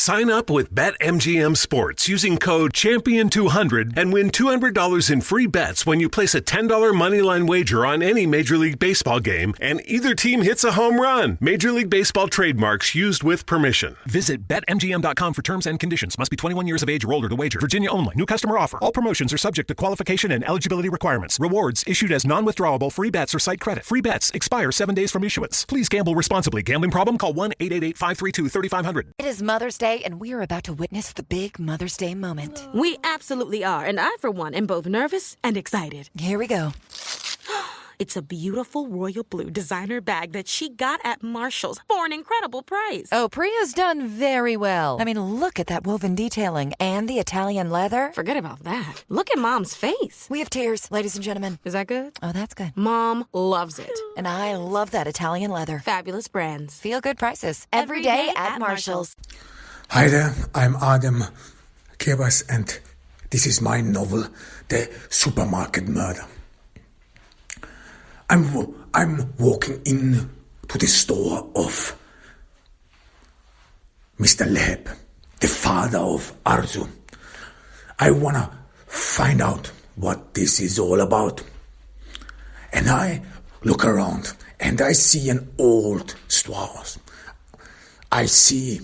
Sign up with BetMGM Sports using code Champion200 and win $200 in free bets when you place a $10 moneyline wager on any Major League Baseball game and either team hits a home run. Major League Baseball trademarks used with permission. Visit BetMGM.com for terms and conditions. Must be 21 years of age or older to wager. Virginia only. New customer offer. All promotions are subject to qualification and eligibility requirements. Rewards issued as non-withdrawable free bets or site credit. Free bets expire 7 days from issuance. Please gamble responsibly. Gambling problem? Call 1-888-532-3500. It is Mother's Day, and we are about to witness the big Mother's Day moment. We absolutely are, and I, for one, am both nervous and excited. Here we go. It's a beautiful royal blue designer bag that she got at Marshall's for an incredible price. Oh, Priya's done very well. I mean, look at that woven detailing and the Italian leather. Forget about that. Look at Mom's face. We have tears, ladies and gentlemen. Is that good? Oh, that's good. Mom loves it. And I love that Italian leather. Fabulous brands. Feel good prices. Every day at Marshall's. Hi there, I'm Adam Kebas, and this is my novel, The Supermarket Murder. I'm walking in to the store of Mr. Leheb, the father of Arzu. I wanna find out what this is all about. And I look around and I see an old store. I see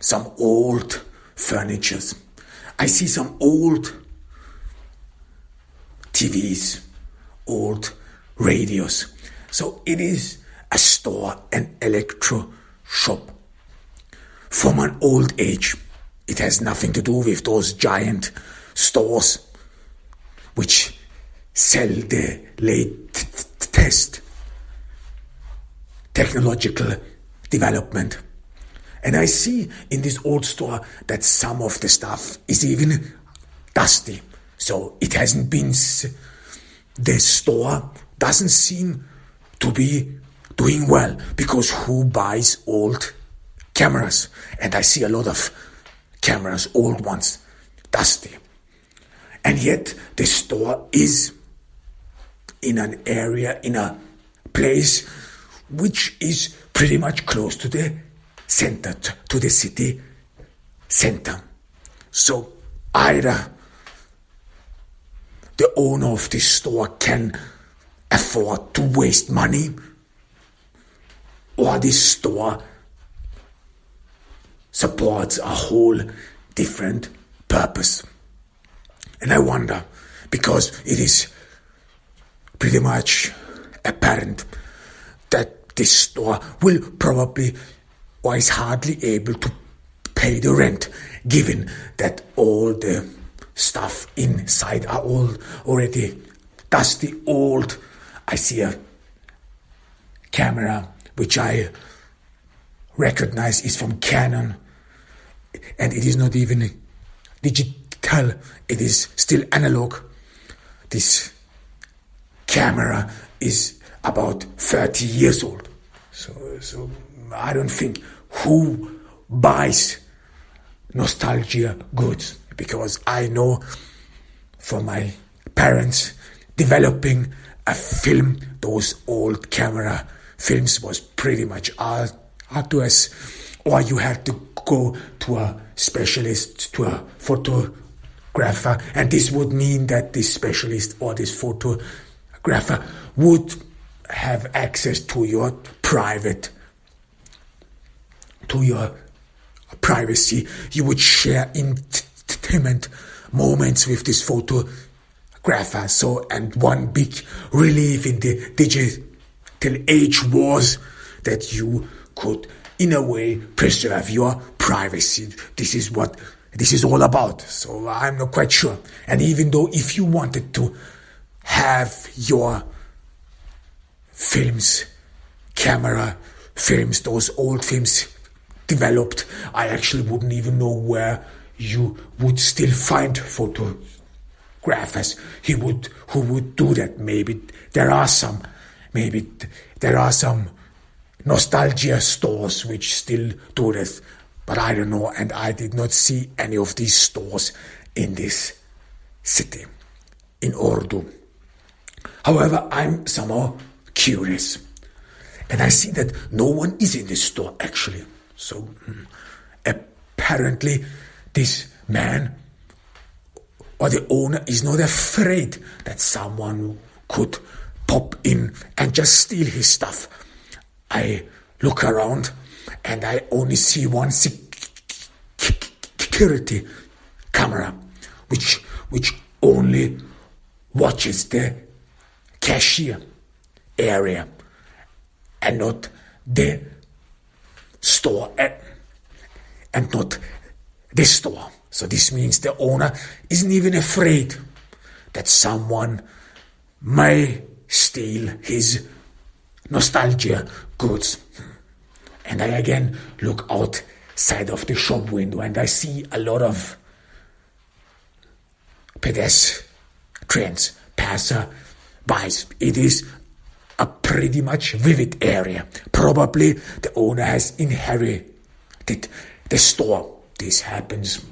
some old furnitures. I see some old TVs, old radios. So it is a store, an electro shop from an old age. It has nothing to do with those giant stores which sell the latest technological development. And I see in this old store that some of the stuff is even dusty. So it hasn't been, the store doesn't seem to be doing well, because who buys old cameras? And I see a lot of cameras, old ones, dusty. And yet the store is in an area, in a place which is pretty much close to the center, to the city center. So either the owner of this store can afford to waste money, or this store supports a whole different purpose. And I wonder, because it is pretty much apparent that this store will probably, or is hardly able to pay the rent, given that all the stuff inside are all already dusty, old. I see a camera which I recognize is from Canon, and it is not even digital, it is still analog. This camera is about 30 years old. So I don't think who buys nostalgia goods, because I know from my parents developing a film, those old camera films was pretty much arduous, or you had to go to a specialist, to a photographer, and this would mean that this specialist or this photographer would have access to your privacy. You would share intimate moments with this photographer. So, and one big relief in the digital age was that you could, in a way, preserve your privacy. This is what this is all about. So I'm not quite sure. And even though if you wanted to have your films, camera films, those old films developed, I actually wouldn't even know where you would still find photographers who would do that. Maybe there are some nostalgia stores which still do this, but I don't know, and I did not see any of these stores in this city, in Ordu. However, I'm somehow curious, and I see that no one is in this store actually. So apparently this man or the owner is not afraid that someone could pop in and just steal his stuff. I look around and I only see one security camera which only watches the cashier area and not the store and not the store. So this means the owner isn't even afraid that someone may steal his nostalgia goods. And I again look outside of the shop window and I see a lot of pedestrians, passer-bys. It is a pretty much vivid area. Probably the owner has inherited the store. This happens.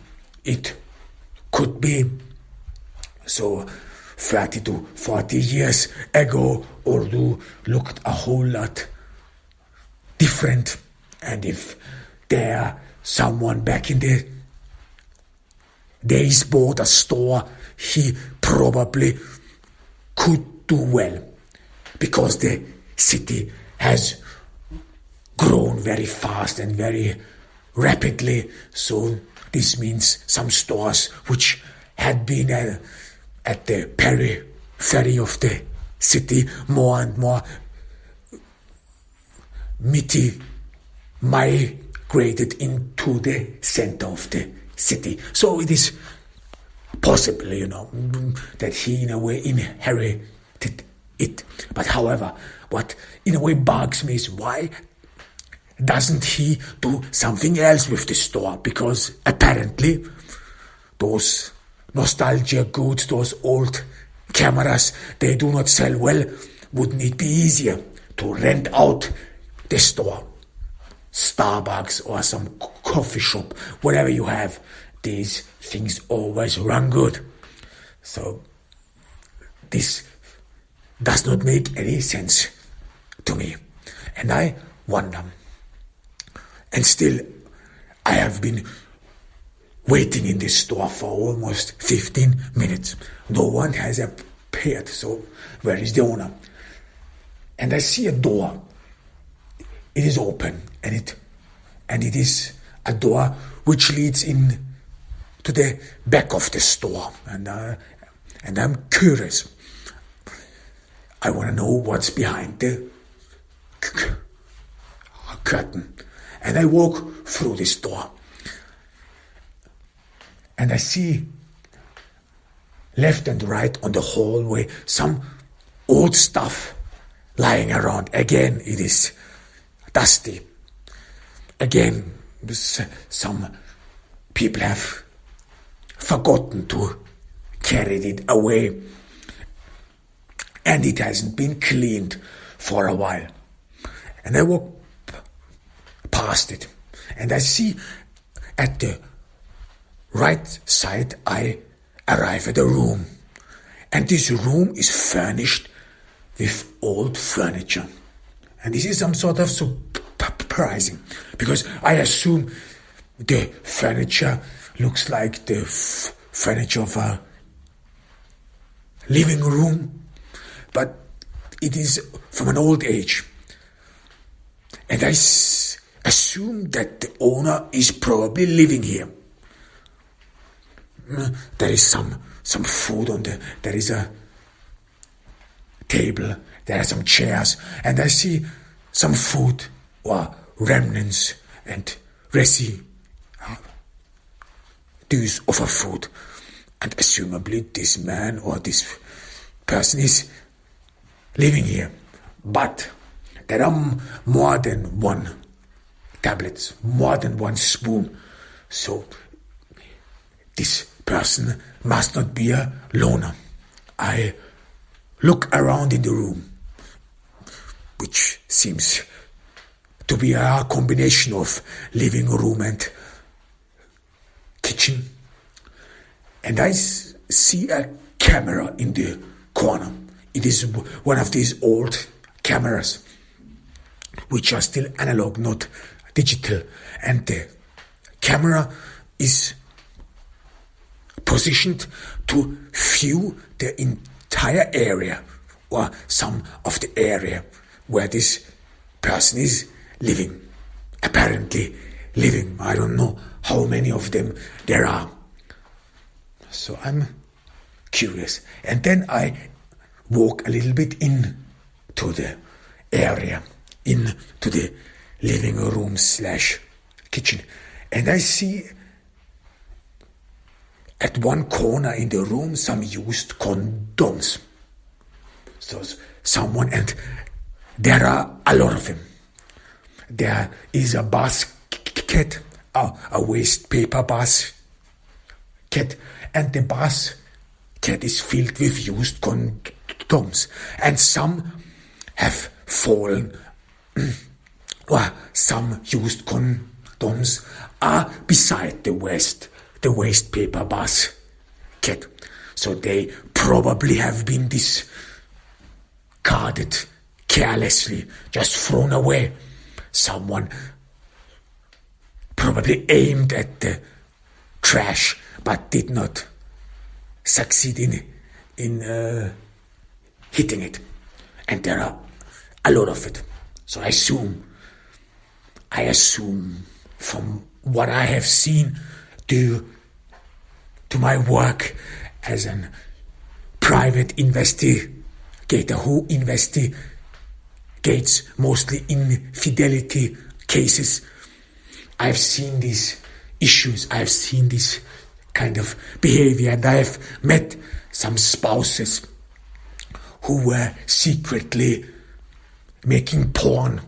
It could be so 30 to 40 years ago, Urdu looked a whole lot different. And if there someone back in the days bought a store, he probably could do well, because the city has grown very fast and very rapidly. So this means some stores which had been at the periphery of the city more and more migrated into the center of the city. So it is possible, that he in a way inherited it. But however, what in a way bugs me is, why doesn't he do something else with the store? Because apparently those nostalgia goods, those old cameras, they do not sell well. Wouldn't it be easier to rent out the store? Starbucks or some coffee shop, whatever you have, these things always run good. So this does not make any sense to me. And I wonder, and still I have been waiting in this store for almost 15 minutes. No one has appeared. So where is the owner? And I see a door. It is open, and it is a door which leads in to the back of the store. And I'm curious. I want to know what's behind the curtain. And I walk through this door. And I see left and right on the hallway some old stuff lying around. Again, it is dusty. Again, some people have forgotten to carry it away. And it hasn't been cleaned for a while. And I walk past it. And I see at the right side, I arrive at a room. And this room is furnished with old furniture. And this is some sort of surprising, because I assume the furniture looks like the furniture of a living room, but it is from an old age. And I assume that the owner is probably living here. There is some food on there is a table, there are some chairs, and I see some food or remnants and residues of a food. And assumably this man or this person is living here. But there are more than one tablet, more than one spoon. So this person must not be a loner. I look around in the room, which seems to be a combination of living room and kitchen. And I see a camera in the corner. It is one of these old cameras, which are still analog, not digital. And the camera is positioned to view the entire area or some of the area where this person is living, apparently living. I don't know how many of them there are. So I'm curious. And then I walk a little bit into the area, into the living room / kitchen. And I see at one corner in the room some used condoms. So someone, and there are a lot of them. There is a basket, a waste paper basket, and the basket is filled with used condoms. And some have fallen, or some used condoms are beside the waste paper basket. So they probably have been discarded carelessly, just thrown away. Someone probably aimed at the trash but did not succeed in hitting it. And there are a lot of it. So I assume from what I have seen due to my work as a private investigator who investigates mostly infidelity cases, I've seen these issues, I've seen this kind of behavior, and I have met some spouses who were secretly making porn.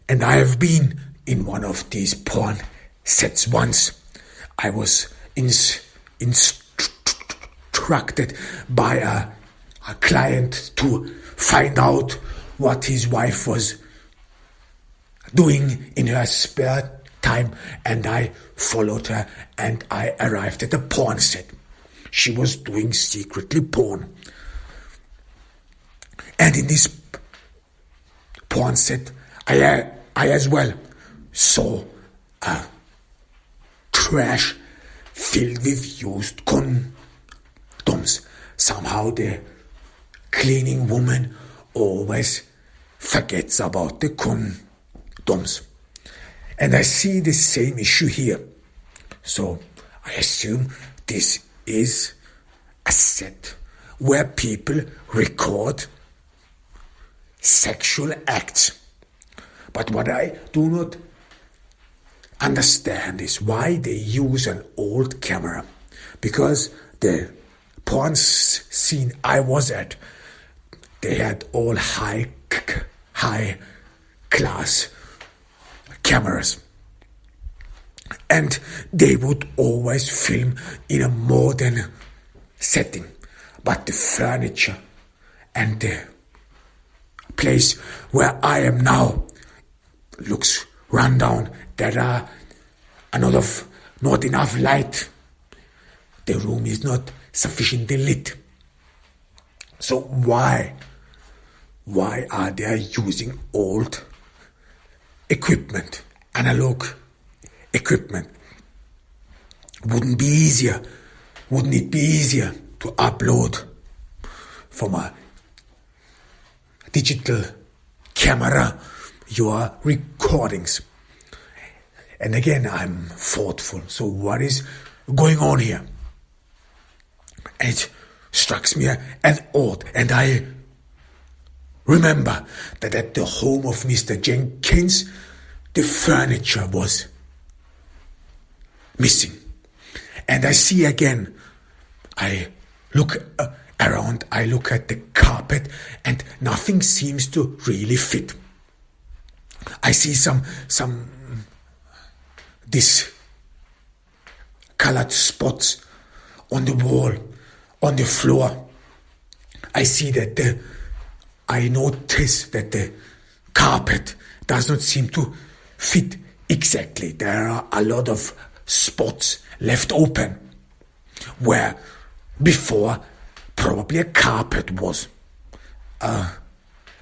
And I have been in one of these porn sets once. I was instructed by a client to find out what his wife was doing in her spare time, and I followed her and I arrived at a porn set. She was doing secretly porn. And in this porn set, I as well saw a trash filled with used condoms. Somehow the cleaning woman always forgets about the condoms. And I see the same issue here. So I assume this is a set where people record sexual acts. But what I do not understand is why they use an old camera. Because the porn scene I was at, they had all high class cameras. And they would always film in a modern setting. But the furniture and the place where I am now looks run down. There are not enough light. The room is not sufficiently lit. So why are they using old equipment, analog equipment? Wouldn't it be easier to upload from a digital camera your recordings? And again, I'm thoughtful. So what is going on here? And it strikes me as odd. And I remember that at the home of Mr. Jenkins, the furniture was missing. And I see again, I look around, I look at the carpet, and nothing seems to really fit. I see some discolored spots on the wall, on the floor. I notice that the carpet does not seem to fit exactly. There are a lot of spots left open where before probably a carpet was. A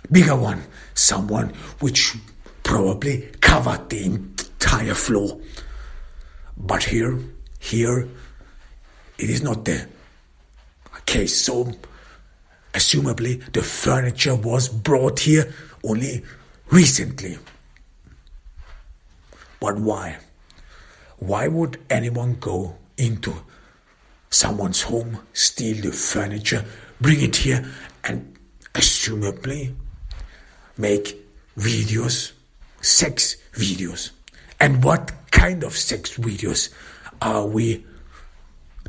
bigger one, someone which probably covered the entire floor. But here, it is not the case. So, assumably, the furniture was brought here only recently. But why? Why would anyone go into someone's home, steal the furniture, bring it here, and assumably make videos, sex videos? And what kind of sex videos are we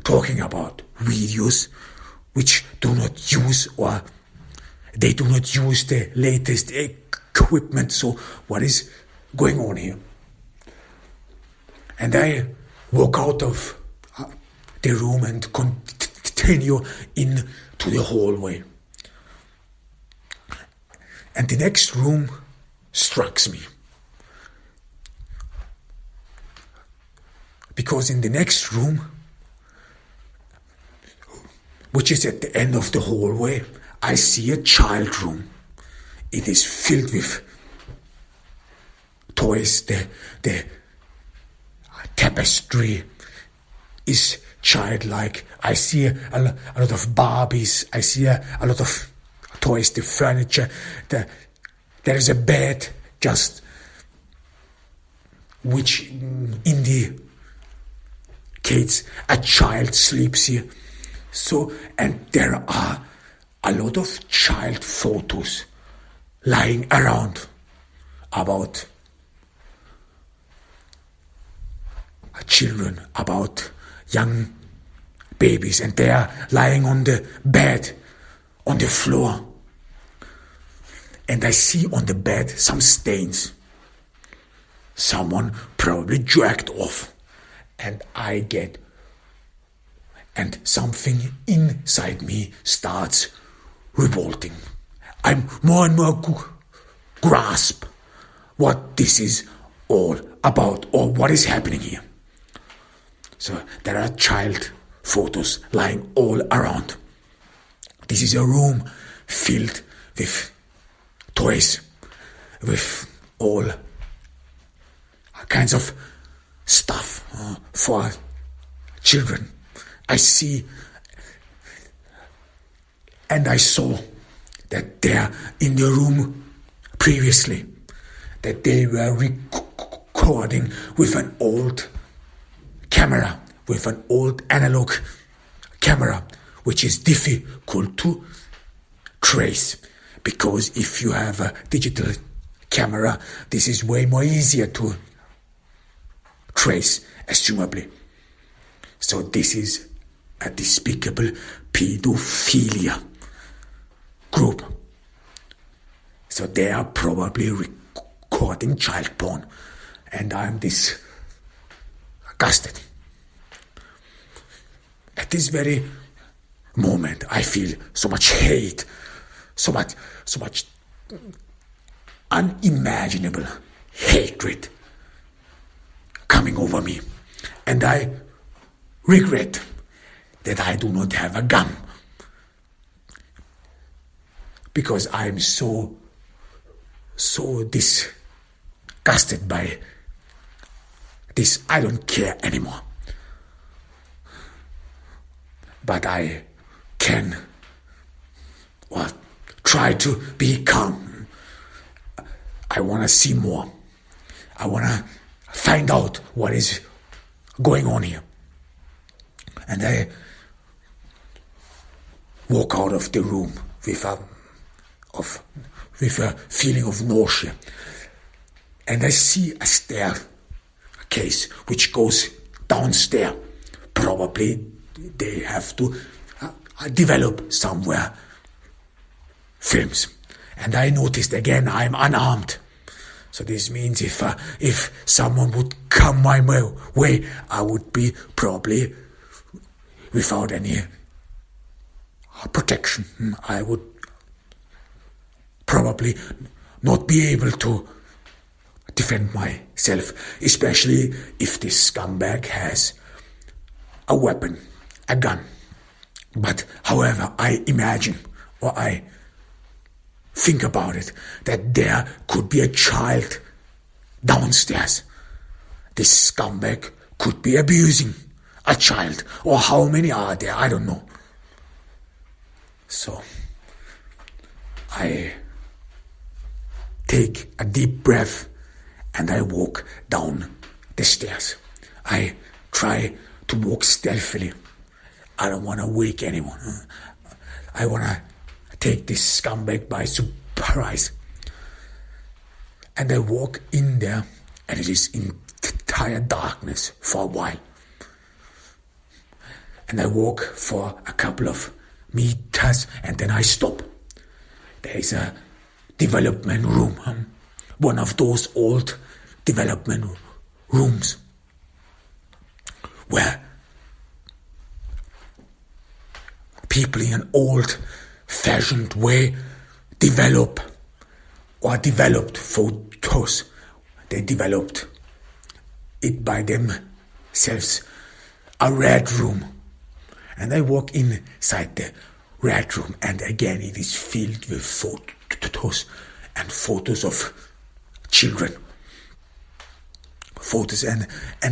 talking about? Videos which do not use, or they do not use the latest equipment. So what is going on here? And I walk out of the room and continue into the hallway. And the next room strikes me. Because in the next room, which is at the end of the hallway, I see a child room. It is filled with toys. The tapestry is childlike. I see a lot of Barbies. I see a lot of toys, the furniture. There is a bed just which indicates a child sleeps here. So, and there are a lot of child photos lying around about children, about young babies, and they are lying on the bed, on the floor. And I see on the bed some stains. Someone probably jerked off. And something inside me starts revolting. I'm more and more grasp what this is all about, or what is happening here. So there are child photos lying all around. This is a room filled with toys, with all kinds of stuff for children. I see and I saw that there in the room previously, that they were recording with an old camera, with an old analog camera, which is difficult to trace, because if you have a digital camera, this is way more easier to trace, assumably. So this is a despicable pedophilia group. So they are probably recording child porn, and I'm disgusted. At this very moment, I feel so much hate, so much unimaginable hatred coming over me, and I regret that I do not have a gun, because I'm so disgusted by this. I don't care anymore. But I can try to be calm. I want to see more. I want to find out what is going on here. And I walk out of the room with a feeling of nausea. And I see a staircase which goes downstairs. Probably they have to develop somewhere films. And I noticed again I'm unarmed. So this means if someone would come my way, I would be probably without any protection. I would probably not be able to defend myself, especially if this scumbag has a weapon, a gun. But however, I imagine, or I think about it, that there could be a child downstairs this scumbag could be abusing a child, or how many are there, I don't know. So I take a deep breath and I walk down the stairs. I try to walk stealthily. I don't want to wake anyone. I want to take this scumbag by surprise. And I walk in there, and it is entire darkness for a while. And I walk for a couple of meters, and then I stop. There is a development room, one of those old development rooms where people in an old-fashioned way developed photos. They developed it by themselves, a red room. And I walk inside the red room, and again it is filled with photos and photos of children. Photos, and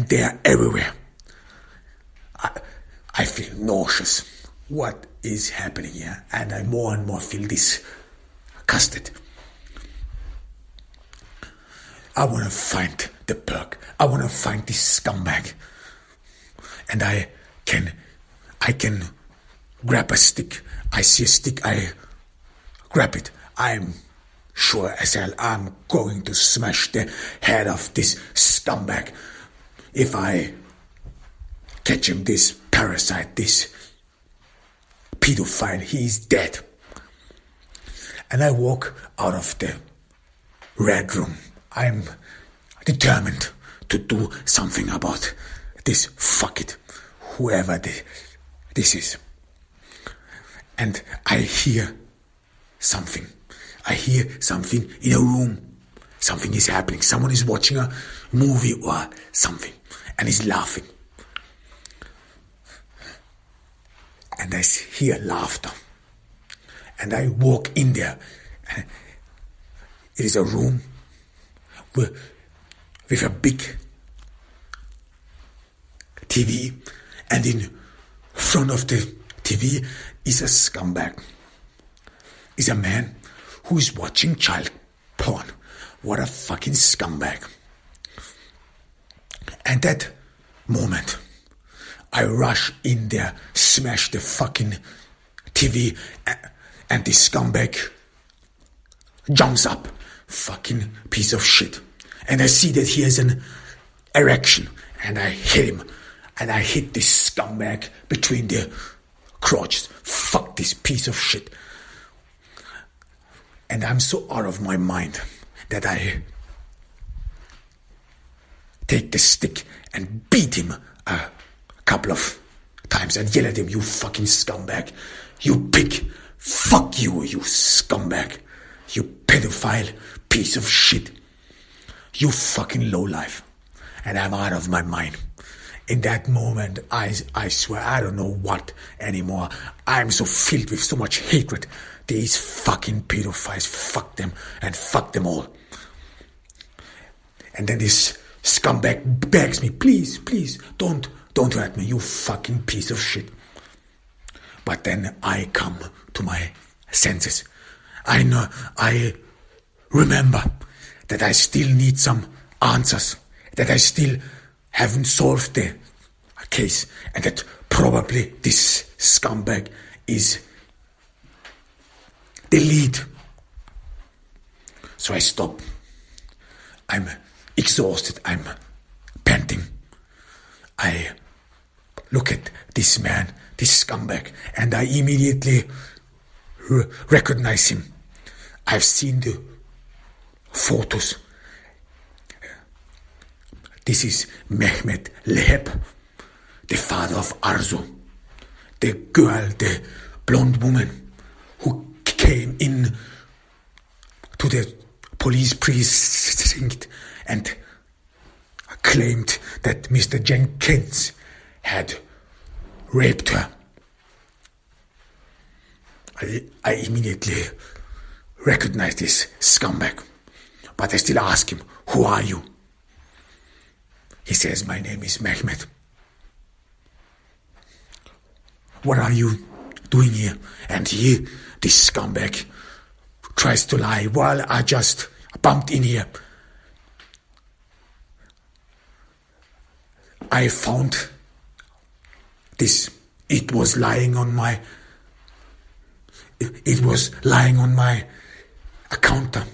they are everywhere. I feel nauseous. What is happening here? And I more and more feel disgusted. I want to find the perk. I want to find this scumbag. And I can grab a stick. I see a stick, I grab it. I'm sure as hell I'm going to smash the head of this scumbag. If I catch him, this parasite, this pedophile, he is dead. And I walk out of the red room. I'm determined to do something about this. Fuck it, whoever this is. And I hear something. I hear something in a room. Something is happening. Someone is watching a movie or something and is laughing. And I hear laughter. And I walk in there. It is a room with a big TV, and in front of the TV is a scumbag. Is a man who is watching child porn. What a fucking scumbag. And that moment, I rush in there, smash the fucking TV, and the scumbag jumps up. Fucking piece of shit. And I see that he has an erection, and I hit him. And I hit this scumbag between the crotches. Fuck this piece of shit. And I'm so out of my mind that I take the stick and beat him a couple of times and yell at him, you fucking scumbag, you pig, fuck you, you scumbag, you pedophile piece of shit, you fucking lowlife. And I'm out of my mind. In that moment, I swear, I don't know what anymore. I'm so filled with so much hatred. These fucking pedophiles, fuck them and fuck them all. And then this scumbag begs me, please, don't hurt me, you fucking piece of shit. But then I come to my senses. I remember that I still need some answers, that I still haven't solved the case, and that probably this scumbag is the lead. So I stop. I'm exhausted. I'm panting. I look at this man, this scumbag, and I immediately recognize him. I've seen the photos. This is Mehmet Leheb, the father of Arzu, the girl, the blonde woman who came in to the police precinct and claimed that Mr. Jenkins had raped her. I immediately recognize this scumbag, but I still ask him, who are you? He says, my name is Mehmet. What are you doing here? And he, this scumbag, tries to lie. Well, I just bumped in here. I found this. It was lying on my counter.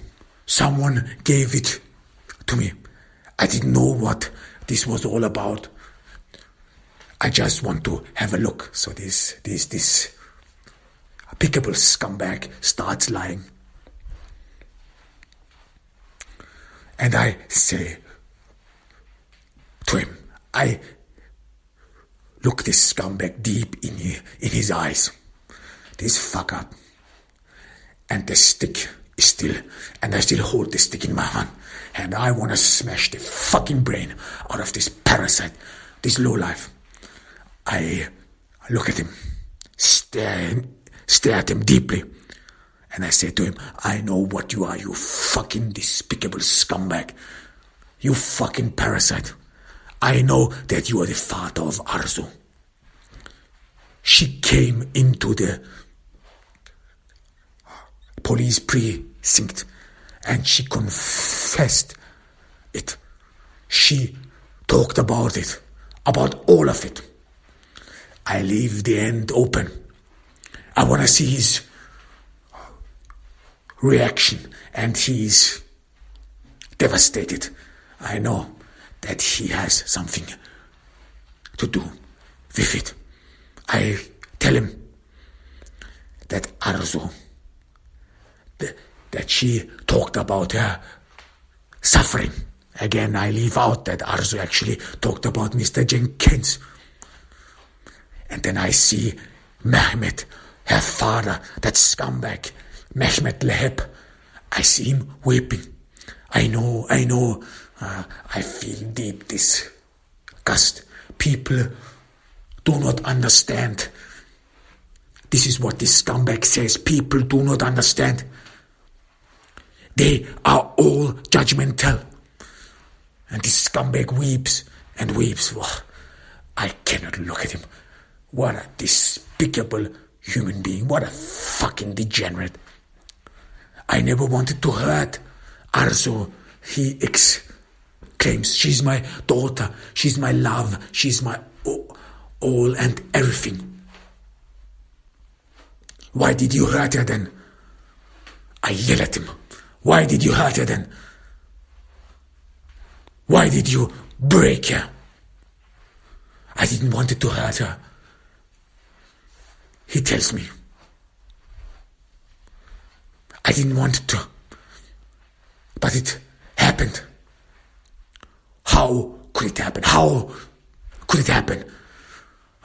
Someone gave it to me. I didn't know what this was all about. I just want to have a look. So this pickable scumbag starts lying. And I say to him, I look this scumbag deep in his eyes. This fucker. And the stick is still, and I still hold the stick in my hand. And I want to smash the fucking brain out of this parasite, this lowlife. I look at him, stare at him deeply. And I say to him, I know what you are, you fucking despicable scumbag. You fucking parasite. I know that you are the father of Arzu. She came into the police precinct and she confessed it. She talked about it, about all of it. I leave the end open. I want to see his reaction, and he's devastated. I know that he has something to do with it. I tell him that Arzu, that she talked about her suffering. Again, I leave out that Arzu actually talked about Mr. Jenkins. And then I see Mehmet, her father, that scumbag, Mehmet Leheb. I see him weeping. I know. I feel deep disgust. People do not understand. This is what this scumbag says. People do not understand. They are all judgmental. And this scumbag weeps and weeps. Oh, I cannot look at him. What a despicable human being. What a fucking degenerate. I never wanted to hurt Arzu. He exclaims, she's my daughter. She's my love. She's my all and everything. Why did you hurt her then? I yell at him. Why did you hurt her then? Why did you break her? I didn't want to hurt her. He tells me. I didn't want to. But it happened. How could it happen? How could it happen?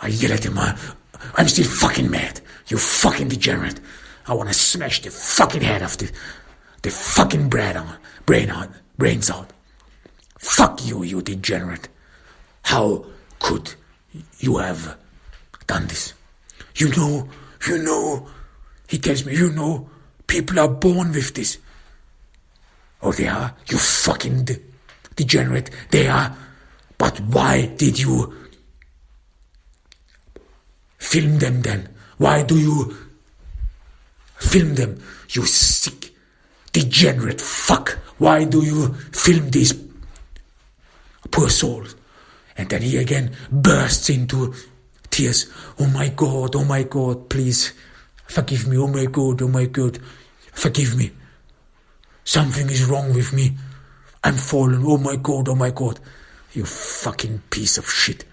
I yell at him. I'm still fucking mad. You fucking degenerate. I want to smash the fucking head of the fucking brains out. Fuck you, you degenerate. How could you have done this? You know, he tells me, people are born with this. Oh, they are? You fucking degenerate. They are. But why did you film them then? Why do you film them? You sick, degenerate fuck. Why do you film these poor souls? And then he again bursts into tears. Oh my God, please forgive me. Oh my God, forgive me. Something is wrong with me. I'm fallen. Oh my God. You fucking piece of shit.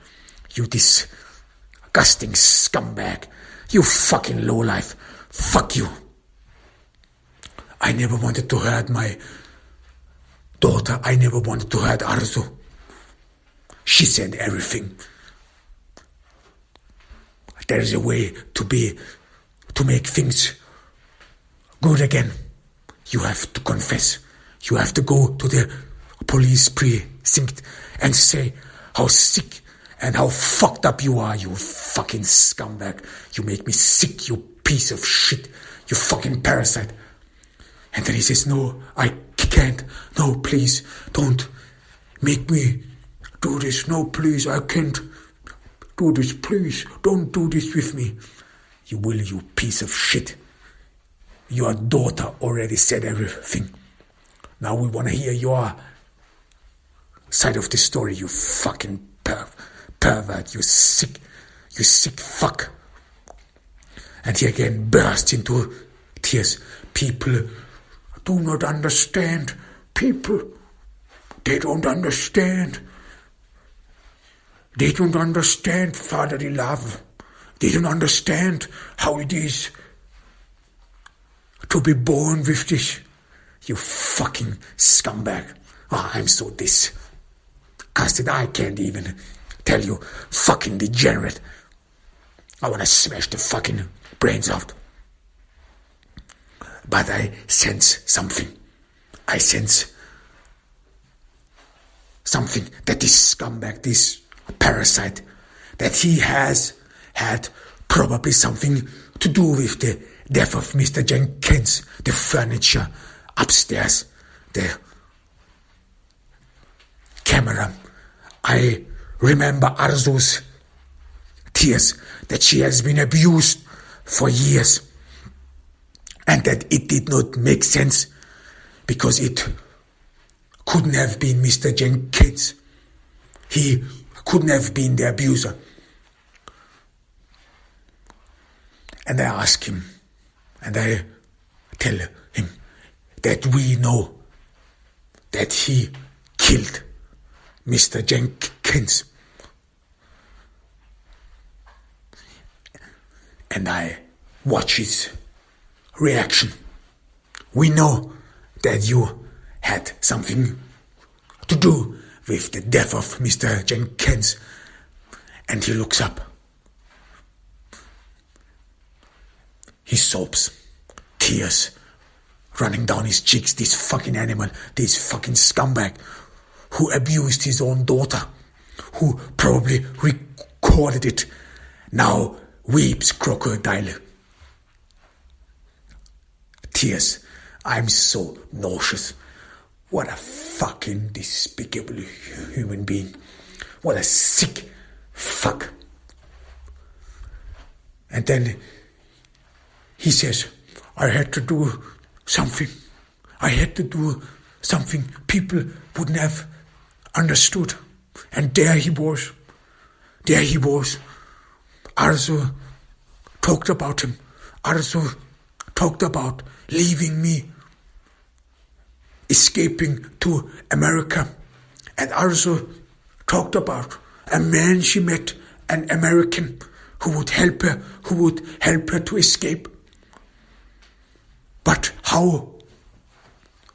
You disgusting scumbag. You fucking lowlife. Fuck you. I never wanted to hurt my daughter. I never wanted to hurt Arzu. She said everything. There is a way to make things good again. You have to confess. You have to go to the police precinct and say how sick and how fucked up you are, you fucking scumbag. You make me sick, you piece of shit. You fucking parasite. And then he says, no, I can't. No, please, don't make me do this. No, please, I can't do this. Please, don't do this with me. You will, you piece of shit. Your daughter already said everything. Now we want to hear your side of the story, you fucking pervert, you sick fuck. And he again burst into tears. People do not understand. People, they don't understand. They don't understand fatherly love. They don't understand how it is to be born with this. You fucking scumbag. Oh, I'm so disgusted. I can't even tell you, fucking degenerate. I want to smash the fucking brains out. But I sense something. I sense something that this scumbag, this parasite, that he has had probably something to do with the death of Mr. Jenkins, the furniture upstairs, the camera. I remember Arzu's tears, that she has been abused for years, and that it did not make sense because it couldn't have been Mr. Jenkins. He couldn't have been the abuser. And I ask him, and I tell him that we know that he killed Mr. Jenkins. And I watch his reaction. We know that you had something to do with the death of Mr. Jenkins. And he looks up. He sobs, tears running down his cheeks. This fucking animal, this fucking scumbag who abused his own daughter, who probably recorded it, now weeps crocodile tears. I'm so nauseous. What a fucking despicable human being. What a sick fuck. And then he says, I had to do something. I had to do something people wouldn't have understood. And there he was. There he was. Arzu talked about him. Arzu talked about leaving me, escaping to America. And Arzu talked about a man she met, an American, who would help her to escape. But how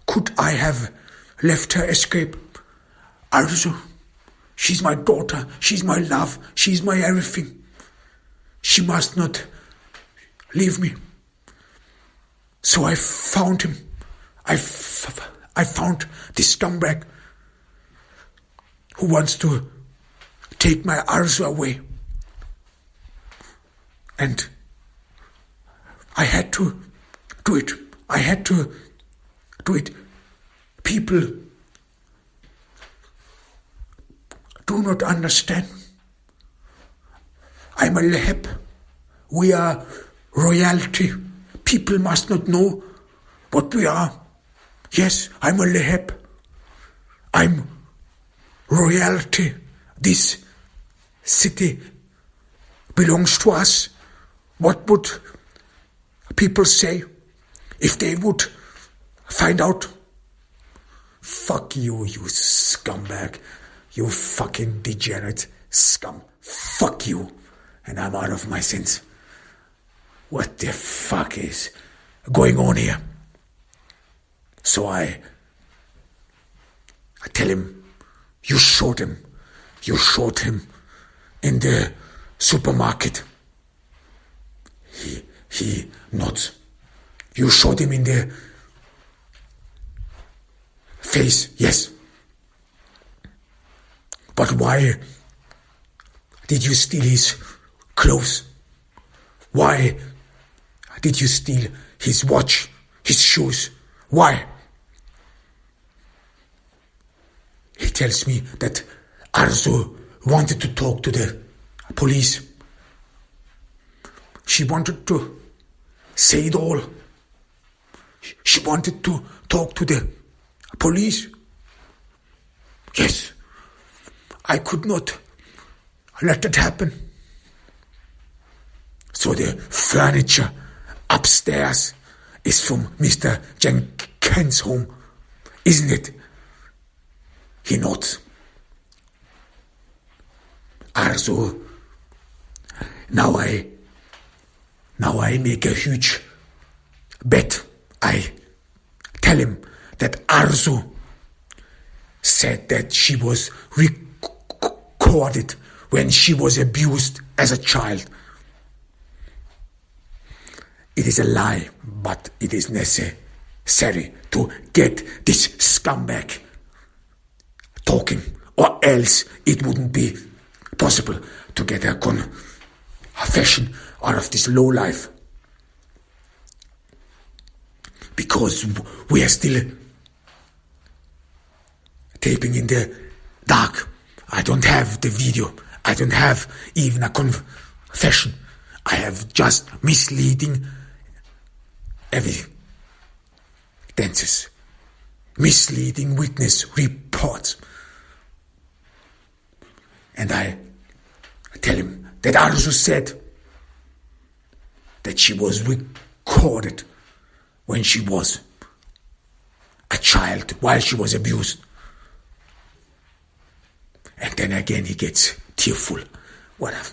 could I have left her escape? Arzu, she's my daughter, she's my love, she's my everything. She must not leave me. So I found him. I found this scumbag who wants to take my Arzu away. And I had to do it. I had to do it. People do not understand. I'm a Leheb. We are royalty. People must not know what we are. Yes, I'm a Leheb. I'm royalty. This city belongs to us. What would people say if they would find out? Fuck you, you scumbag. You fucking degenerate scum. Fuck you. And I'm out of my sins. What the fuck is going on here? So I tell him, you shot him. You shot him in the supermarket. He nods. You shot him in the face, yes. But why did you steal his clothes? Why did you steal his watch, his shoes? Why? He tells me that Arzu wanted to talk to the police. She wanted to say it all. She wanted to talk to the police. Yes, I could not let that happen. So the furniture upstairs is from Mr. Jenkins' home, isn't it? He nods. Arzu, now I make a huge bet. I tell him that Arzu said that she was recorded when she was abused as a child. It is a lie, but it is necessary to get this scumbag talking, or else it wouldn't be possible to get a confession out of this lowlife. Because we are still taping in the dark. I don't have the video. I don't have even a confession. I have just misleading evidences, misleading witness reports. And I tell him that Arzu said that she was recorded when she was a child, while she was abused. And then again he gets tearful. What are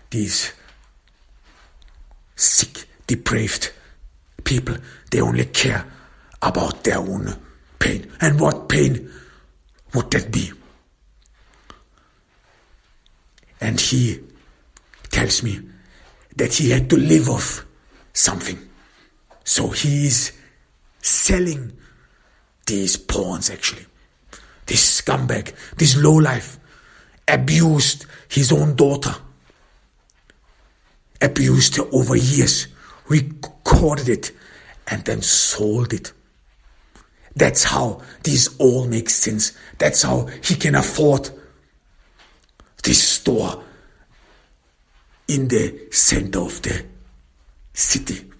these sick, depraved people? They only care about their own pain. And what pain would that be? And he tells me that he had to live off something. So he is selling these pawns, actually. This scumbag, this lowlife, abused his own daughter. Abused her over years, recorded it, and then sold it. That's how this all makes sense. That's how he can afford this store in the center of the city.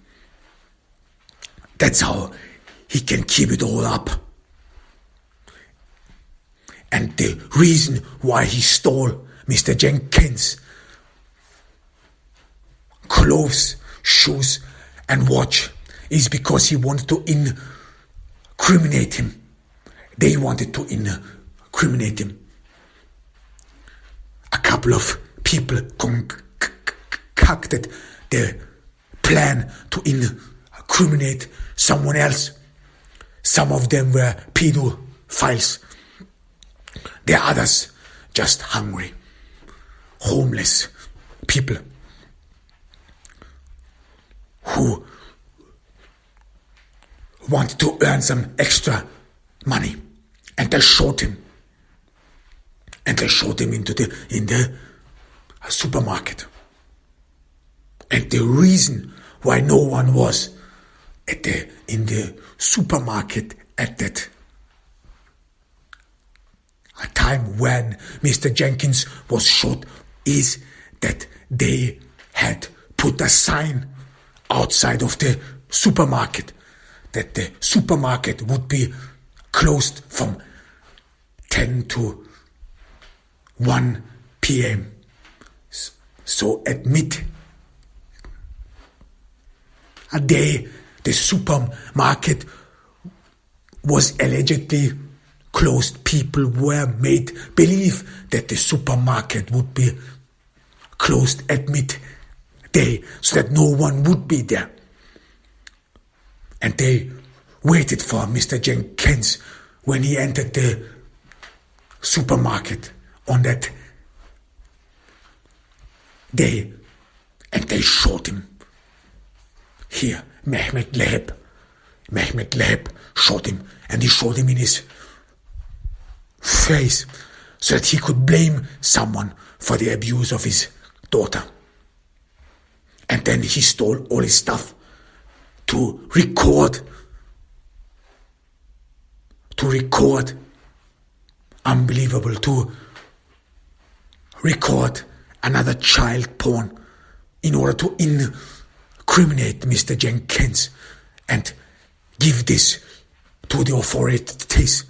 That's how he can keep it all up. And the reason why he stole Mr. Jenkins' clothes, shoes, and watch is because he wanted to incriminate him. They wanted to incriminate him. A couple of people concocted the plan to incriminate someone else. Some of them were pedophiles. The others just hungry, homeless people who wanted to earn some extra money. And they shot him. And they shot him in the supermarket. And the reason why no one was in the supermarket at that time when Mr. Jenkins was shot is that they had put a sign outside of the supermarket that the supermarket would be closed from 10 to 1 p.m. So at midday, the supermarket was allegedly closed. People were made believe that the supermarket would be closed at midday so that no one would be there. And they waited for Mr. Jenkins when he entered the supermarket on that day, and they shot him. Here, Mehmet Leheb shot him, and he shot him in his face so that he could blame someone for the abuse of his daughter. And then he stole all his stuff to record. Unbelievable, to record another child porn in order to incriminate Mr. Jenkins and give this to the authorities.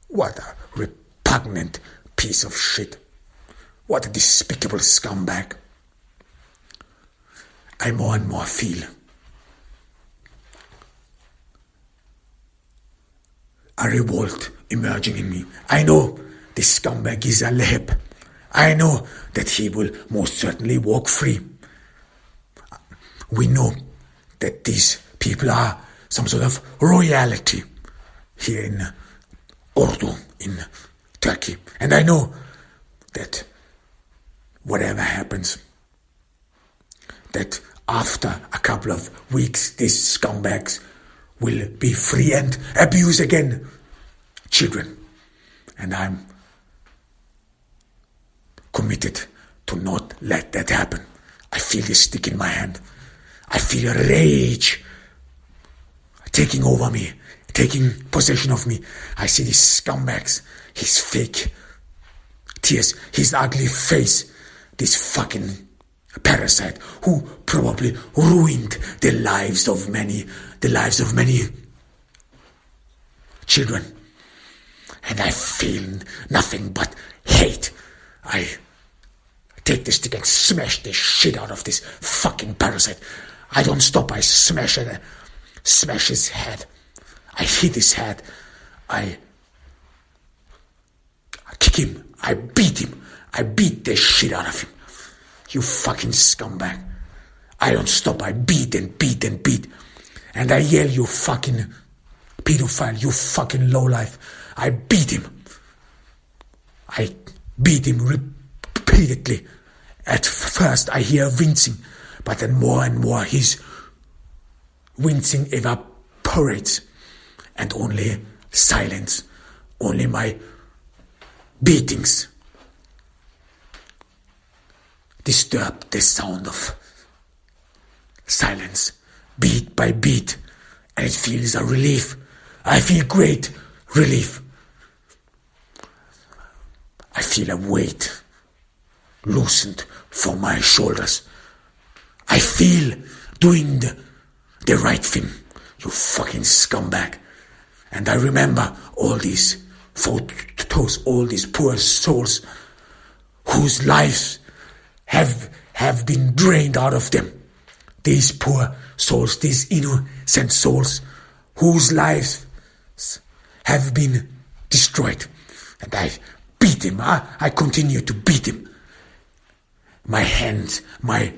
What a repugnant piece of shit. What a despicable scumbag. I more and more feel a revolt emerging in me. I know this scumbag is a Leheb. I know that he will most certainly walk free. We know that these people are some sort of royalty here in Ordu, in Turkey. And I know that whatever happens, that after a couple of weeks, these scumbags will be free and abuse again children. And I'm committed to not let that happen. I feel this stick in my hand. I feel rage taking over me, taking possession of me. I see these scumbags, his fake tears, his ugly face, this fucking parasite who probably ruined the lives of many children. And I feel nothing but hate. I take the stick and smash the shit out of this fucking parasite. I don't stop. I smash it. Smash his head. I hit his head. I kick him. I beat him. I beat the shit out of him. You fucking scumbag. I don't stop. I beat and beat and beat. And I yell, you fucking pedophile, you fucking lowlife. I beat him. I beat him repeatedly. At first I hear wincing, but then more and more his wincing evaporates, and only silence, only my beatings disturb the sound of silence, beat by beat, and it feels a relief. I feel great relief. I feel a weight loosened from my shoulders. I feel doing the right thing, you fucking scumbag. And I remember all these photos, all these poor souls whose lives have been drained out of them. These poor souls, these innocent souls whose lives have been destroyed. And I beat him. I continue to beat him. My hands, my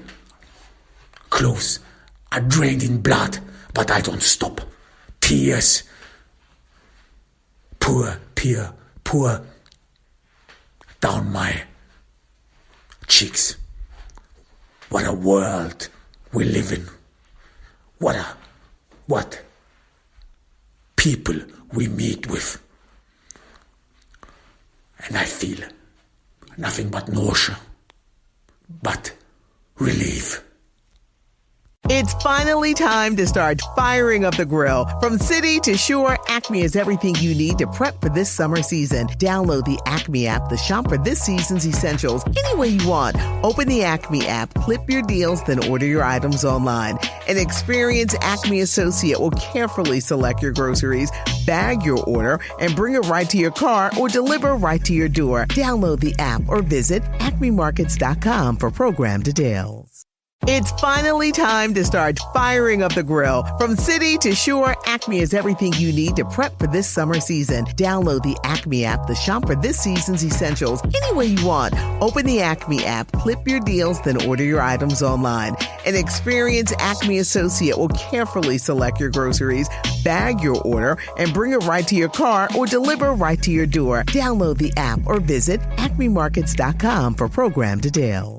clothes are drained in blood, but I don't stop. Tears pour down my cheeks. What a world we live in. What people we meet with. And I feel nothing but nausea, but relief. It's finally time to start firing up the grill. From city to shore, Acme is everything you need to prep for this summer season. Download the Acme app to shop for this season's essentials any way you want. Open the Acme app, clip your deals, then order your items online. An experienced Acme associate will carefully select your groceries, bag your order, and bring it right to your car or deliver right to your door. Download the app or visit acmemarkets.com for program details. It's finally time to start firing up the grill. From city to shore, Acme is everything you need to prep for this summer season. Download the Acme app to shop for this season's essentials any way you want. Open the Acme app, clip your deals, then order your items online. An experienced Acme associate will carefully select your groceries, bag your order, and bring it right to your car or deliver right to your door. Download the app or visit acmemarkets.com for program details.